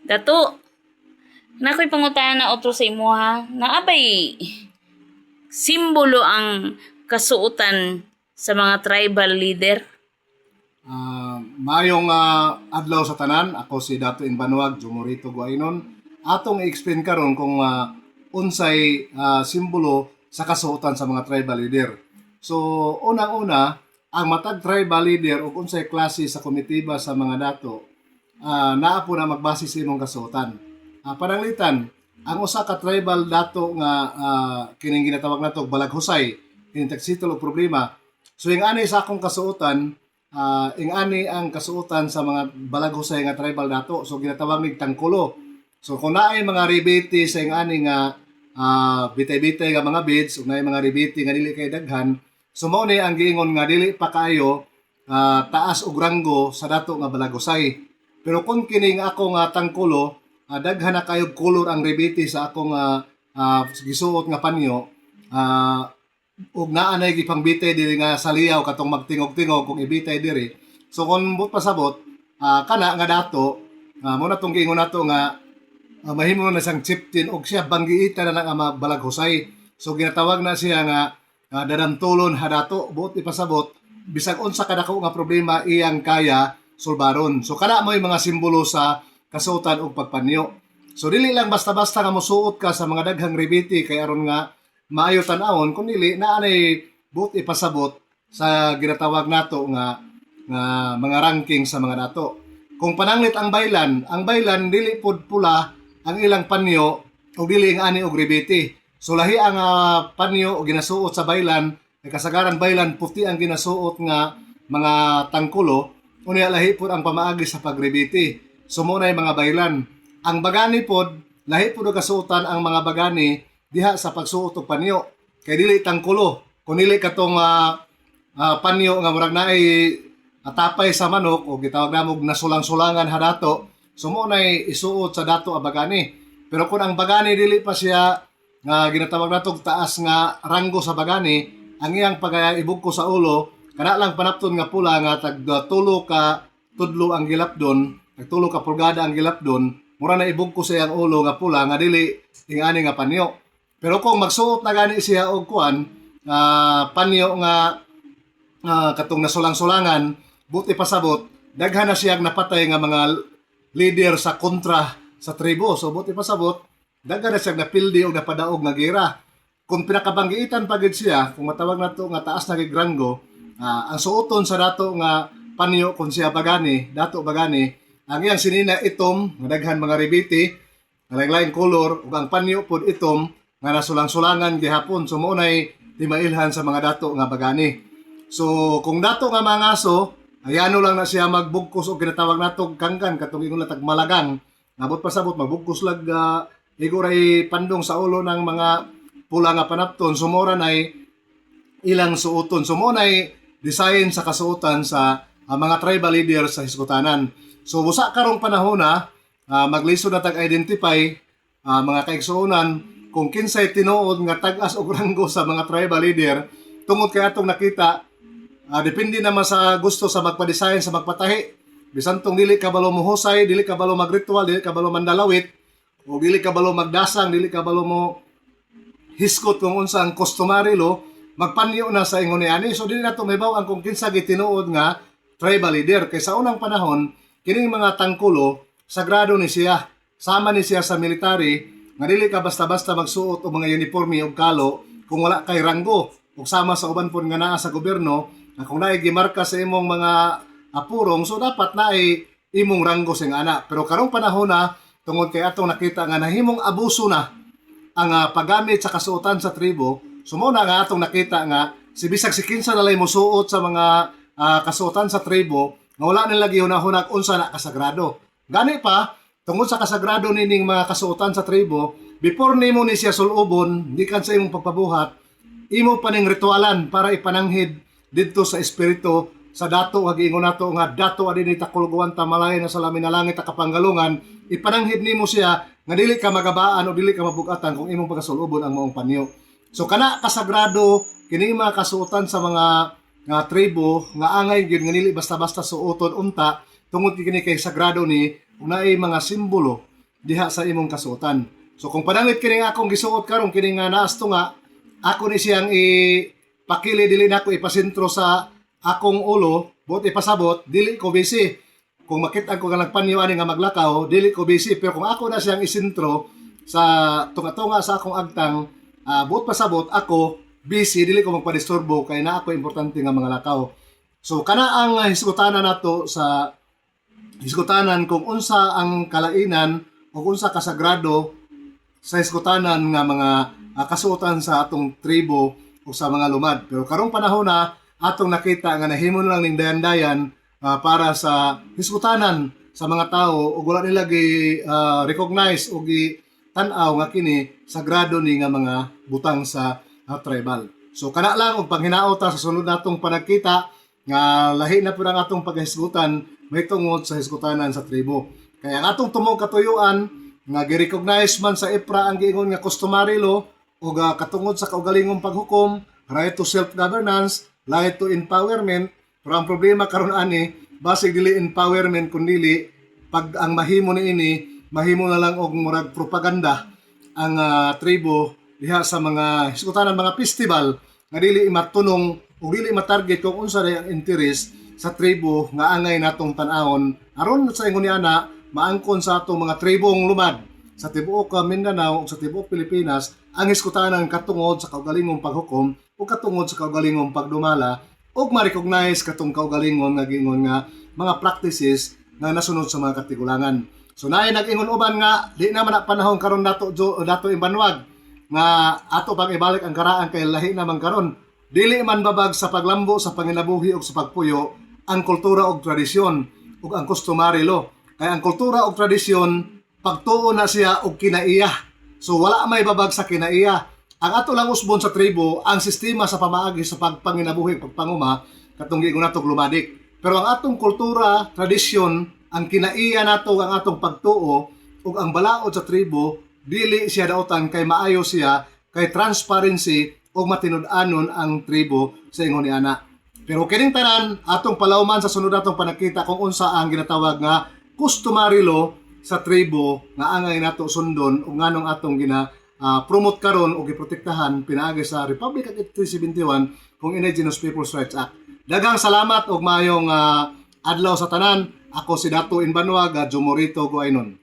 Dato, nakoy pangutahan na otro sa imo ha. Naabay simbolo ang kasuotan sa mga tribal leader. Mayong adlaw sa tanan, ako si Dato Inbanuag, Jumorito Guainon. Atong i-explain karon kung unsay simbolo sa kasuotan sa mga tribal leader. So, unang-una, ang matag tribal leader o unsay klase sa komitiba sa mga dato, naa po na magbase sa imong kasuotan. Pananglitan, ang usa ka tribal dato nga kining ginatawag nato balaghusay, kining tagsitol og problema. So, yung ani sa akong kasuotan, ingani ang kasuotan sa mga balaghusay nga tribal dato. So ginatawag nig tangkulo. So kung naay mga ribeti sa ingani nga bitay-bitay nga mga beads ug naay mga ribeti nga dili kay daghan, so mao ni ang giingon nga dili pa kaayo taas og ranggo sa dato nga balaghusay. Pero kung kining ako nga tangkulo, daghan na kayo color ang ribeti sa akong gisuot nga panyo, ug naa nay gipangbitay diri nga sa liyaw katong magtingog-tingog kung ibitay diri. So kung but pasabot kana nga dato mo na tong giingon nato nga mahimo na siyang chieftain og siya banggiita na nga balaghusay. So ginatawag na siya nga dadantulon ha dato buot ipasabot bisag unsa kadako nga problema iyang kaya sulbaron. So kana mo yung mga simbolo sa kasuotan ug pagpanyo. So dili lang basta-basta nga mosuot ka sa mga daghang ribeti kay aron nga maayo tan-awon kun dili naa nay buot ipasabot sa ginatawag nato nga mga ranking sa mga dato. Kung pananglit ang baylan dili pod pula ang ilang panyo o dili ang ani og ribeti. So lahi ang panyo o ginasuot sa baylan, kay kasagaran baylan puti ang ginasuot nga mga tangkulo, unya lahi pod ang pamaagi sa pagribeti. So mo na mga baylan. Ang bagani pod lahi pod kasuotan ang mga bagani diha sa pagsuot og panyo. Kay dili tangkulo, kun dili katong panyo nga murag naay atapay sa manok o gitawag namog nasulang-sulangan ha dato. So mo nay isuot sa dato ang bagani. Pero kung ang bagani dili pa siya nga ginatawag nato taas nga ranggo sa bagani, ang iyang pag-ibugko sa ulo kana lang panapton nga pula nga tag tulo ka tudlo ang gilapdon, tag tulo ka pulgada ang gilapdon, mura na ibugko sa iyang ulo nga pula nga dili ingani nga panyo. Pero kung magsuot na gani siya og kuan panyo nga katong nasulang-sulangan, buti pasabot daghan na siya napatay nga mga leader sa kontra sa tribo. So buti pasabot daghan na siya napildi og napadaog nga gera. Kung pinakabanggiitan pa gid siya, kung matawag nato nga taas na gigrango, ang suoton sa dato nga panyo kung siya bagani, dato bagani, ang iyang sinina itom nga daghan mga ribiti, lain-lain color ug ang panyo pod itom nga nasulang-sulangan gihapon. So mo nay timailhan sa mga dato nga bagani. So kung dato nga mga aso, ayano lang na siya magbugkos o ginatawag nato kangkan katong ingon latag malagang. Nabot pasabot magbugkos lag iguray pandong sa ulo ng mga pula nga panapton. Sumora nay ilang suoton. So mo nay design sa kasuotan sa mga tribal leader sa hisgotanan. So busa karong panahon na maglisod na tag-identify mga kaigsuonan kung kinsay tinuod nga tag-as og ranggo sa mga tribal leader tungod kay atong nakita, depende naman sa gusto sa magpa-design sa magpatahi. Bisan tong dili ka balo mohusay, dili ka balo magritual, dili ka balo mandalawit, o dili ka balo magdasang, dili ka balo mo hiskot kung unsa ang customary law, magpanyo na sa ingon ni ani. So dili nato mahibaw ang kung kinsa gitinuod nga tribal leader. Kay sa unang panahon, kining mga tangkulo sagrado ni siya. Sama ni siya sa military nga dili ka basta-basta magsuot og mga uniforme og kalo kung wala kay ranggo. Ug sama sa uban pud nga naa sa gobyerno, na kung naay gimarka sa imong mga apurong, so dapat naay imong ranggo sing ana. Pero karong panahon na tungod kay atong nakita nga nahimong abuso na ang paggamit sa kasuotan sa tribo, sumo na nga atong nakita nga si bisag si kinsa nalay mosuot sa mga kasuotan sa tribo nga wala nila gihunahunag unsa na kasagrado. Gani pa tungod sa kasagrado nining mga kasuotan sa tribo, before nimo ni siya sulubon, gikan sa imong pagpabuhat, imo pa ning ritualan para ipananghid didto sa espiritu sa dato nga giingon nato nga dato adini takulguan tamalay na sa lamin na langit ta kapanggalungan, ipananghid nimo siya nga dili ka magabaan o dili ka mabugatan kung imong pagasulubon ang maong panyo. So kana kasagrado kini mga kasuotan sa mga tribo nga angay gyud nga dili basta-basta suoton unta tungod kini kay sagrado ni unay mga simbolo diha sa imong kasuotan. So kung pananglit kini nga akong gisuot karon kini nga naasto nga ako ni siyang ipakili dili nako ipasentro sa akong ulo, buot ipasabot dili ko busy. Kung makita ko nga nagpanyo ani nga maglakaw, dili ko busy. Pero kung ako na siyang isentro sa tunga-tunga sa akong agtang, buot pasabot ako busy, dili ko magpadisturbo kay na ako importante nga mga lakaw. So kana ang hisgutanan nato sa hisgutanan kung unsa ang kalainan o unsa kasagrado sa hisgutanan nga mga kasuotan sa atong tribo o sa mga lumad. Pero karong panahon na atong nakita nga nahimo na lang ning dayan-dayan para sa hisgutanan sa mga tao ug wala nila gi recognize o gi tan-aw nga kini sagrado ni nga mga butang sa tribal. So kana lang og panghinaot sa sunod natong panagkita nga lahi na pud ang atong paghisgutan may tungod sa hisgutanan sa tribo. Kaya ang atong tumong katuyuan nga gi-recognize man sa IPRA ang giingon nga customary law ug katungod sa kaugalingong paghukom, right to self-governance, right to empowerment. Pero ang problema karon ani, basig dili empowerment kundi pag ang mahimo ni ini, mahimo na lang og murag propaganda ang tribo diha sa mga hisgutanan mga festival nga dili matunong o dili matarget kung unsa day ang interes sa tribo nga angay natong tan-awon aron sa ingon ni ana maangkon sa atong mga tribong lumad sa tibuok Mindanao ug sa tibuok Pilipinas ang hisgutanan katungod sa kaugalingong paghukom o katungod sa kaugalingong pagdumala ug ma-recognize katong kaugalingon nga giingon nga mga practices nga nasunod sa mga katigulangan. So naay nag-ingon uban nga di na man panahon karon dato Imbanwag nga ato pang ibalik ang karaan kay lahi naman karon. Dili man babag sa paglambo sa panginabuhi ug sa pagpuyo ang kultura ug tradisyon ug ang customary law. Kay ang kultura ug tradisyon pagtuo na siya og kinaiya. So wala may babag sa kinaiya. Ang ato lang usbon sa tribo, ang sistema sa pamaagi sa pagpanginabuhi, pagpanguma, katong giingon nato lumadik. Pero ang atong kultura, tradisyon, ang kinaiya nato, ang atong pagtuo, ug ang balaod sa tribo, dili siya daotan kay maayo siya, kay transparency, ug matinud-anon ang tribo sa ingon ni ana. Pero kining tanan, atong palawman sa sunod atong panakita kung unsa ang ginatawag nga customary law sa tribo nga angay nato sundon ug nganong atong promote karon o giprotektahan pinaagi sa Republic Act 371 kung Indigenous Peoples' Rights Act. Daghang salamat og maayong adlaw sa tanan. Ako si Dato Inbanwag, Jomorito Guainon.